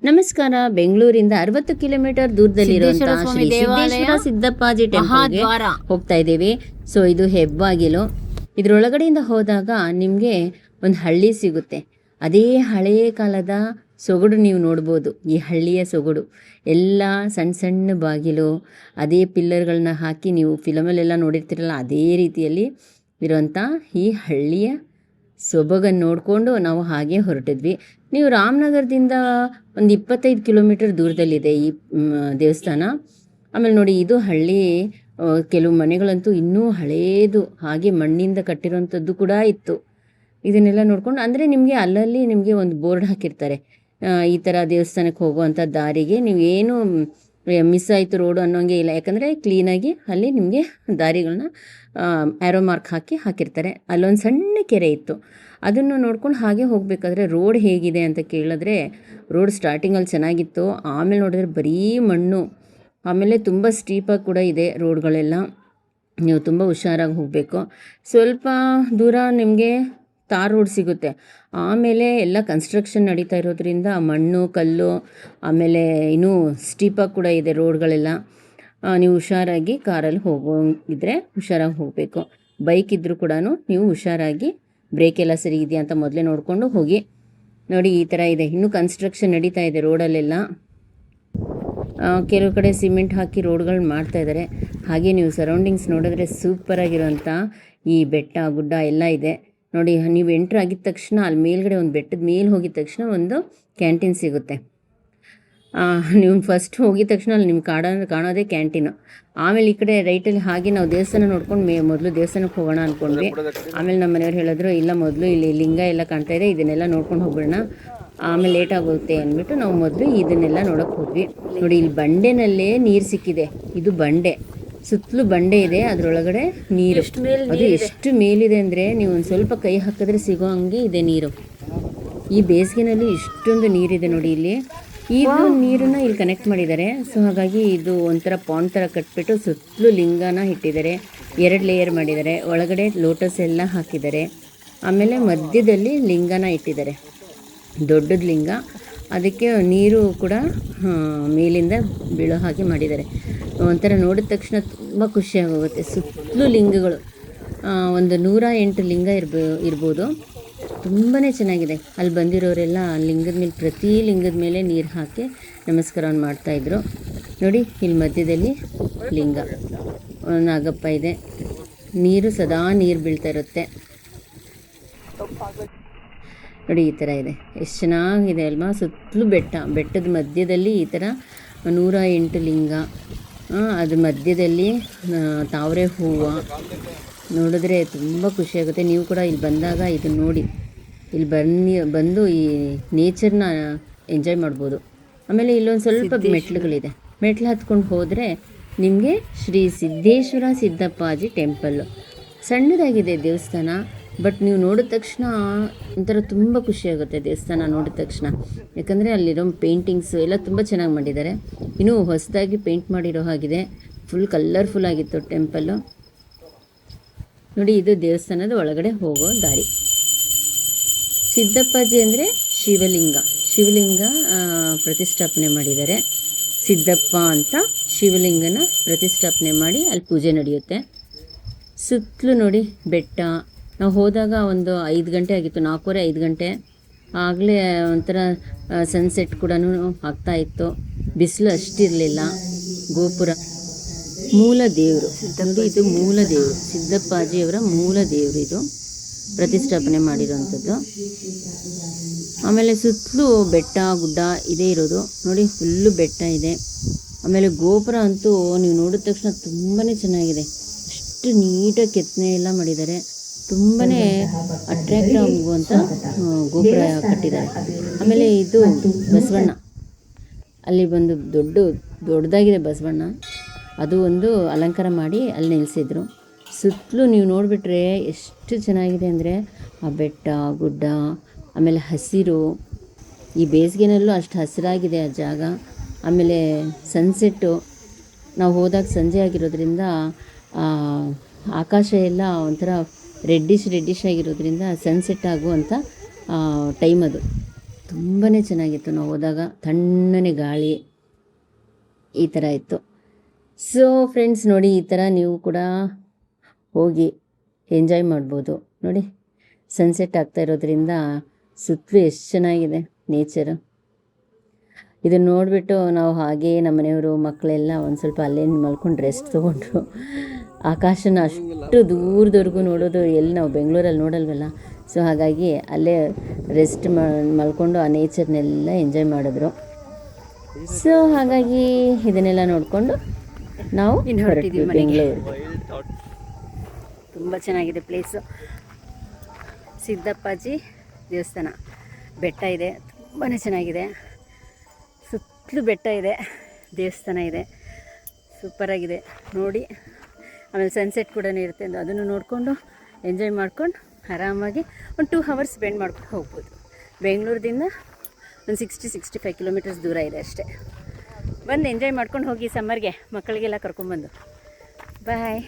ನಮಸ್ಕಾರ. ಬೆಂಗಳೂರಿಂದ 60 ಕಿಲೋಮೀಟರ್ ದೂರದಲ್ಲಿರುವಂತಹ ಶ್ರೀ ಸಿದ್ದೇಶ್ವರ ಸಿದ್ದಪ್ಪಾಜಿ ಟೆಂಪಲ್ಗೆ ಹೋಗ್ತಾ ಇದ್ದೀವಿ. ಸೊ ಇದು ಹೆಬ್ಬಾಗಿಲು. ಇದರೊಳಗಡೆಯಿಂದ ಹೋದಾಗ ನಿಮಗೆ ಒಂದು ಹಳ್ಳಿ ಸಿಗುತ್ತೆ. ಅದೇ ಹಳೆಯ ಕಾಲದ ಸೊಗಡು ನೀವು ನೋಡ್ಬೋದು. ಈ ಹಳ್ಳಿಯ ಸೊಗಡು ಎಲ್ಲ ಸಣ್ಣ ಸಣ್ಣ ಬಾಗಿಲು, ಅದೇ ಪಿಲ್ಲರ್ಗಳನ್ನ ಹಾಕಿ ನೀವು ಫಿಲಮಲ್ಲೆಲ್ಲ ನೋಡಿರ್ತೀರಲ್ಲ, ಅದೇ ರೀತಿಯಲ್ಲಿ ಇರುವಂಥ ಈ ಹಳ್ಳಿಯ ಸೊಬಗನ್ನು ನೋಡಿಕೊಂಡು ನಾವು ಹಾಗೆ ಹೊರಟಿದ್ವಿ. ನೀವು ರಾಮನಗರದಿಂದ ಒಂದು 25 ಕಿಲೋಮೀಟರ್ ದೂರದಲ್ಲಿದೆ ಈ ದೇವಸ್ಥಾನ. ಆಮೇಲೆ ನೋಡಿ, ಇದು ಹಳ್ಳಿ. ಕೆಲವು ಮನೆಗಳಂತೂ ಇನ್ನೂ ಹಳೇದು, ಹಾಗೆ ಮಣ್ಣಿಂದ ಕಟ್ಟಿರೋಂಥದ್ದು ಕೂಡ ಇತ್ತು. ಇದನ್ನೆಲ್ಲ ನೋಡ್ಕೊಂಡು ಅಂದರೆ ನಿಮಗೆ ಅಲ್ಲಲ್ಲಿ ನಿಮಗೆ ಒಂದು ಬೋರ್ಡ್ ಹಾಕಿರ್ತಾರೆ, ಈ ಥರ ದೇವಸ್ಥಾನಕ್ಕೆ ಹೋಗುವಂಥ ದಾರಿಗೆ ನೀವು ಏನು ಮಿಸ್ ಆಯಿತು ರೋಡು ಅನ್ನೋಂಗೆ ಇಲ್ಲ. ಯಾಕಂದರೆ ಕ್ಲೀನಾಗಿ ಅಲ್ಲಿ ನಿಮಗೆ ದಾರಿಗಳನ್ನ ಆ್ಯರೋ ಮಾರ್ಕ್ ಹಾಕಿರ್ತಾರೆ. ಅಲ್ಲೊಂದು ಸಣ್ಣ ಕೆರೆ ಇತ್ತು, ಅದನ್ನು ನೋಡ್ಕೊಂಡು ಹಾಗೆ ಹೋಗಬೇಕಾದ್ರೆ ರೋಡ್ ಹೇಗಿದೆ ಅಂತ ಕೇಳಿದ್ರೆ, ರೋಡ್ ಸ್ಟಾರ್ಟಿಂಗಲ್ಲಿ ಚೆನ್ನಾಗಿತ್ತು, ಆಮೇಲೆ ನೋಡಿದ್ರೆ ಬರೀ ಮಣ್ಣು. ಆಮೇಲೆ ತುಂಬ ಸ್ಟೀಪಾಗಿ ಕೂಡ ಇದೆ ರೋಡ್ಗಳೆಲ್ಲ. ನೀವು ತುಂಬ ಹುಷಾರಾಗಿ ಹೋಗಬೇಕು. ಸ್ವಲ್ಪ ದೂರ ನಿಮಗೆ ತಾರ್ ರೋಡ್ ಸಿಗುತ್ತೆ. ಆಮೇಲೆ ಎಲ್ಲ ಕನ್ಸ್ಟ್ರಕ್ಷನ್ ನಡೀತಾ ಇರೋದ್ರಿಂದ ಮಣ್ಣು ಕಲ್ಲು, ಆಮೇಲೆ ಇನ್ನೂ ಸ್ಟೀಪಾಗಿ ಕೂಡ ಇದೆ ರೋಡ್ಗಳೆಲ್ಲ. ನೀವು ಹುಷಾರಾಗಿ ಕಾರಲ್ಲಿ ಹೋಗೋಂಗಿದ್ರೆ ಹುಷಾರಾಗಿ ಹೋಗಬೇಕು. ಬೈಕ್ ಇದ್ದರೂ ಕೂಡ ನೀವು ಹುಷಾರಾಗಿ ಬ್ರೇಕ್ ಎಲ್ಲ ಸರಿ ಇದೆಯಾ ಅಂತ ಮೊದಲೇ ನೋಡಿಕೊಂಡು ಹೋಗಿ. ನೋಡಿ, ಈ ಥರ ಇದೆ. ಇನ್ನೂ ಕನ್ಸ್ಟ್ರಕ್ಷನ್ ನಡೀತಾ ಇದೆ ರೋಡಲ್ಲೆಲ್ಲ. ಕೆಲವು ಕಡೆ ಸಿಮೆಂಟ್ ಹಾಕಿ ರೋಡ್ಗಳು ಮಾಡ್ತಾ ಇದ್ದಾರೆ. ಹಾಗೆ ನೀವು ಸರೌಂಡಿಂಗ್ಸ್ ನೋಡಿದ್ರೆ ಸೂಪರಾಗಿರೋಂಥ ಈ ಬೆಟ್ಟ ಗುಡ್ಡ ಎಲ್ಲ ಇದೆ. ನೋಡಿ, ನೀವು ಎಂಟ್ರ್ ಆಗಿದ ತಕ್ಷಣ ಅಲ್ಲಿ ಮೇಲ್ಗಡೆ ಒಂದು ಬೆಟ್ಟದ ಮೇಲೆ ಹೋಗಿದ ತಕ್ಷಣ ಒಂದು ಕ್ಯಾಂಟೀನ್ ಸಿಗುತ್ತೆ. ನೀವು ಫಸ್ಟ್ ಹೋಗಿದ ತಕ್ಷಣ ಅಲ್ಲಿ ನಿಮ್ಗೆ ಕಾಣೋದೇ ಕ್ಯಾಂಟೀನು. ಆಮೇಲೆ ಈ ಕಡೆ ರೈಟಲ್ಲಿ ಹಾಗೆ ನಾವು ದೇವಸ್ಥಾನ ನೋಡ್ಕೊಂಡು ಮೊದಲು ದೇವಸ್ಥಾನಕ್ಕೆ ಹೋಗೋಣ ಅಂದ್ಕೊಂಡ್ವಿ. ಆಮೇಲೆ ನಮ್ಮ ಮನೆಯವ್ರು ಹೇಳಿದ್ರು, ಇಲ್ಲ ಮೊದಲು ಇಲ್ಲಿ ಲಿಂಗ ಎಲ್ಲ ಕಾಣ್ತಾ ಇದೆ, ಇದನ್ನೆಲ್ಲ ನೋಡ್ಕೊಂಡು ಹೋಗೋಣ, ಆಮೇಲೆ ಲೇಟ್ ಆಗುತ್ತೆ ಅಂದ್ಬಿಟ್ಟು ನಾವು ಮೊದಲು ಇದನ್ನೆಲ್ಲ ನೋಡೋಕ್ಕೆ ಹೋದ್ವಿ. ನೋಡಿ, ಇಲ್ಲಿ ಬಂಡೆನಲ್ಲೇ ನೀರು ಸಿಕ್ಕಿದೆ. ಇದು ಬಂಡೆ, ಸುತ್ತಲೂ ಬಂಡೆ ಇದೆ, ಅದರೊಳಗಡೆ ನೀರು. ಅದು ಎಷ್ಟು ಮೇಲಿದೆ ಅಂದರೆ ನೀವು ಒಂದು ಸ್ವಲ್ಪ ಕೈ ಹಾಕಿದ್ರೆ ಸಿಗೋ ಹಂಗೆ ಇದೆ ನೀರು. ಈ ಬೇಸಿಗೆನಲ್ಲಿ ಇಷ್ಟೊಂದು ನೀರಿದೆ ನೋಡಿ ಇಲ್ಲಿ. ಇದು ನೀರನ್ನು ಇಲ್ಲಿ ಕನೆಕ್ಟ್ ಮಾಡಿದ್ದಾರೆ. ಸೊ ಹಾಗಾಗಿ ಇದು ಒಂಥರ ಪಾಂಡ್ ಥರ ಕಟ್ಬಿಟ್ಟು ಸುತ್ತಲೂ ಲಿಂಗನ ಇಟ್ಟಿದ್ದಾರೆ. 2 ಲೇಯರ್ ಮಾಡಿದ್ದಾರೆ. ಒಳಗಡೆ ಲೋಟಸ್ ಎಲ್ಲ ಹಾಕಿದ್ದಾರೆ. ಆಮೇಲೆ ಮಧ್ಯದಲ್ಲಿ ಲಿಂಗನ ಇಟ್ಟಿದ್ದಾರೆ, ದೊಡ್ಡದು ಲಿಂಗ. ಅದಕ್ಕೆ ನೀರು ಕೂಡ ಮೇಲಿಂದ ಬೀಳೋ ಹಾಗೆ ಮಾಡಿದ್ದಾರೆ. ಒಂಥರ ನೋಡಿದ ತಕ್ಷಣ ತುಂಬ ಖುಷಿಯಾಗೋಗುತ್ತೆ. ಸುತ್ತಲೂ ಲಿಂಗಗಳು, ಒಂದು 108 ಲಿಂಗ ಇರ್ಬೋದು. ತುಂಬಾ ಚೆನ್ನಾಗಿದೆ. ಅಲ್ಲಿ ಬಂದಿರೋರೆಲ್ಲ ಲಿಂಗದ ಮೇಲೆ, ಪ್ರತಿ ಲಿಂಗದ ಮೇಲೆ ನೀರು ಹಾಕಿ ನಮಸ್ಕಾರವನ್ನು ಮಾಡ್ತಾಯಿದ್ರು. ನೋಡಿ, ಇಲ್ಲಿ ಮಧ್ಯದಲ್ಲಿ ಲಿಂಗ ನಾಗಪ್ಪ ಇದೆ. ನೀರು ಸದಾ ನೀರು ಬೀಳ್ತಾ ಇರುತ್ತೆ. ನೋಡಿ, ಈ ಥರ ಇದೆ. ಎಷ್ಟು ಚೆನ್ನಾಗಿದೆ ಅಲ್ವಾ? ಸುತ್ತಲೂ ಬೆಟ್ಟದ ಮಧ್ಯದಲ್ಲಿ ಈ ಥರ 108 ಲಿಂಗ. ಅದ್ರ ಮಧ್ಯದಲ್ಲಿ ತಾವರೆ ಹೂವು ನೋಡಿದ್ರೆ ತುಂಬ ಖುಷಿಯಾಗುತ್ತೆ. ನೀವು ಕೂಡ ಇಲ್ಲಿ ಬಂದಾಗ ಇದನ್ನು ನೋಡಿ, ಇಲ್ಲಿ ಬಂದು ಈ ನೇಚರ್ನ ಎಂಜಾಯ್ ಮಾಡ್ಬೋದು. ಆಮೇಲೆ ಇಲ್ಲೊಂದು ಸ್ವಲ್ಪ ಮೆಟ್ಲುಗಳಿದೆ. ಮೆಟ್ಲು ಹತ್ಕೊಂಡು ಹೋದರೆ ನಿಮಗೆ ಶ್ರೀ ಸಿದ್ದೇಶ್ವರ ಸಿದ್ದಪ್ಪಾಜಿ ಟೆಂಪಲ್ಲು. ಸಣ್ಣದಾಗಿದೆ ದೇವಸ್ಥಾನ, ಬಟ್ ನೀವು ನೋಡಿದ ತಕ್ಷಣ ಒಂಥರ ತುಂಬ ಖುಷಿಯಾಗುತ್ತೆ ದೇವಸ್ಥಾನ ನೋಡಿದ ತಕ್ಷಣ. ಯಾಕಂದರೆ ಅಲ್ಲಿರೋ ಪೇಂಟಿಂಗ್ಸು ಎಲ್ಲ ತುಂಬ ಚೆನ್ನಾಗಿ ಮಾಡಿದ್ದಾರೆ. ಇನ್ನೂ ಹೊಸದಾಗಿ ಪೇಂಟ್ ಮಾಡಿರೋ ಹಾಗಿದೆ. ಫುಲ್ ಕಲರ್ಫುಲ್ ಆಗಿತ್ತು ಟೆಂಪಲ್ಲು. ನೋಡಿ, ಇದು ದೇವಸ್ಥಾನದ ಒಳಗಡೆ ಹೋಗೋ ದಾರಿ. ಸಿದ್ದಪ್ಪಾಜಿ ಅಂದರೆ ಶಿವಲಿಂಗ ಪ್ರತಿಷ್ಠಾಪನೆ ಮಾಡಿದ್ದಾರೆ. ಸಿದ್ದಪ್ಪ ಅಂತ ಶಿವಲಿಂಗನ ಪ್ರತಿಷ್ಠಾಪನೆ ಮಾಡಿ ಅಲ್ಲಿ ಪೂಜೆ ನಡೆಯುತ್ತೆ. ಸುತ್ತಲೂ ನೋಡಿ ಬೆಟ್ಟ. ನಾವು ಹೋದಾಗ ಒಂದು 5 ಗಂಟೆ ಆಗಿತ್ತು, 4:30-5 ಗಂಟೆ ಆಗಲೇ. ಒಂಥರ ಸನ್ಸೆಟ್ ಕೂಡ ಆಗ್ತಾಯಿತ್ತು. ಬಿಸಿಲು ಅಷ್ಟಿರಲಿಲ್ಲ. ಗೋಪುರ ಮೂಲ ದೇವರು ನೋಡಿ, ಇದು ಮೂಲ ದೇವರು, ಸಿದ್ದಪ್ಪಾಜಿಯವರ ಮೂಲ ದೇವರು. ಇದು ಪ್ರತಿಷ್ಠಾಪನೆ ಮಾಡಿರೋವಂಥದ್ದು. ಆಮೇಲೆ ಸುತ್ತಲೂ ಬೆಟ್ಟ ಗುಡ್ಡ ಇದೇ ಇರೋದು. ನೋಡಿ, ಫುಲ್ಲು ಬೆಟ್ಟ ಇದೆ. ಆಮೇಲೆ ಗೋಪುರ ಅಂತೂ ನೀವು ನೋಡಿದ ತಕ್ಷಣ ತುಂಬಾ ಚೆನ್ನಾಗಿದೆ. ಅಷ್ಟು ನೀಟಾಗಿ ಕೆತ್ತನೆ ಎಲ್ಲ ಮಾಡಿದ್ದಾರೆ. ತುಂಬಾ ಅಟ್ರ್ಯಾಕ್ಟ್ ಆಗುವಂಥ ಗೋಪುರ ಕಟ್ಟಿದ್ದಾರೆ. ಆಮೇಲೆ ಇದು ಬಸವಣ್ಣ, ಅಲ್ಲಿ ಒಂದು ದೊಡ್ಡದಾಗಿದೆ ಬಸವಣ್ಣ. ಅದು ಒಂದು ಅಲಂಕಾರ ಮಾಡಿ ಅಲ್ಲಿ ನಿಲ್ಲಿಸಿದ್ರು. ಸುತ್ತಲೂ ನೀವು ನೋಡಿಬಿಟ್ರೆ ಎಷ್ಟು ಚೆನ್ನಾಗಿದೆ ಅಂದರೆ ಆ ಬೆಟ್ಟ ಗುಡ್ಡ, ಆಮೇಲೆ ಹಸಿರು. ಈ ಬೇಸಿಗೆನಲ್ಲೂ ಅಷ್ಟು ಹಸಿರಾಗಿದೆ ಆ ಜಾಗ. ಆಮೇಲೆ ಸನ್ಸೆಟ್ಟು ನಾವು ಹೋದಾಗ ಸಂಜೆ ಆಗಿರೋದ್ರಿಂದ ಆಕಾಶ ಎಲ್ಲ ಒಂಥರ ರೆಡ್ಡಿಶ್ ಆಗಿರೋದ್ರಿಂದ ಸನ್ಸೆಟ್ ಆಗುವಂಥ ಟೈಮ್ ಅದು. ತುಂಬಾ ಚೆನ್ನಾಗಿತ್ತು. ನಾವು ಹೋದಾಗ ತಣ್ಣನೆ ಗಾಳಿ ಈ ಥರ ಇತ್ತು. ಸೊ ಫ್ರೆಂಡ್ಸ್ ನೋಡಿ, ಈ ಥರ ನೀವು ಕೂಡ ಹೋಗಿ ಎಂಜಾಯ್ ಮಾಡ್ಬೋದು. ನೋಡಿ ಸನ್ಸೆಟ್ ಆಗ್ತಾ ಇರೋದ್ರಿಂದ ಸುತ್ತಲೂ ಎಷ್ಟು ಚೆನ್ನಾಗಿದೆ ನೇಚರು. ಇದನ್ನು ನೋಡಿಬಿಟ್ಟು ನಾವು ಹಾಗೇ ನಮ್ಮ ಮನೆಯವರು ಮಕ್ಕಳೆಲ್ಲ ಒಂದು ಸ್ವಲ್ಪ ಅಲ್ಲೇ ಮಲ್ಕೊಂಡು ರೆಸ್ಟ್ ತೊಗೊಂಡ್ರು. ಆಕಾಶನ ಅಷ್ಟು ದೂರದವರೆಗೂ ನೋಡೋದು ಎಲ್ಲಿ ನಾವು ಬೆಂಗಳೂರಲ್ಲಿ ನೋಡಲ್ವಲ್ಲ. ಸೊ ಹಾಗಾಗಿ ಅಲ್ಲೇ ರೆಸ್ಟ್ ಮಲ್ಕೊಂಡು ಆ ನೇಚರ್ನೆಲ್ಲ ಎಂಜಾಯ್ ಮಾಡಿದ್ರು. ಸೊ ಹಾಗಾಗಿ ಇದನ್ನೆಲ್ಲ ನೋಡಿಕೊಂಡು ನಾವು ಹೊರಟಿದ್ವಿ ಬೆಂಗಳೂರು. ತುಂಬ ಚೆನ್ನಾಗಿದೆ ಪ್ಲೇಸು. ಸಿದ್ದಪ್ಪಾಜಿ ದೇವಸ್ಥಾನ, ಬೆಟ್ಟ ಇದೆ, ತುಂಬಾ ಚೆನ್ನಾಗಿದೆ. ಸುತ್ತಲೂ ಬೆಟ್ಟ ಇದೆ, ದೇವಸ್ಥಾನ ಇದೆ, ಸೂಪರಾಗಿದೆ ನೋಡಿ. ಆಮೇಲೆ ಸನ್ಸೆಟ್ ಕೂಡ ಇರುತ್ತೆ, ಅದನ್ನು ನೋಡಿಕೊಂಡು ಎಂಜಾಯ್ ಮಾಡ್ಕೊಂಡು ಆರಾಮಾಗಿ ಒಂದು 2 hours ಸ್ಪೆಂಡ್ ಮಾಡ್ಕೊಂಡು ಹೋಗ್ಬೋದು. ಬೆಂಗಳೂರದಿಂದ ಒಂದು 60-65 ಕಿಲೋಮೀಟರ್ಸ್ ದೂರ ಇದೆ ಅಷ್ಟೇ. ಬಂದು ಎಂಜಾಯ್ ಮಾಡ್ಕೊಂಡು ಹೋಗಿ ಸಮ್ಮರ್ಗೆ, ಮಕ್ಕಳಿಗೆಲ್ಲ ಕರ್ಕೊಂಬಂದು. ಬಾಯ್.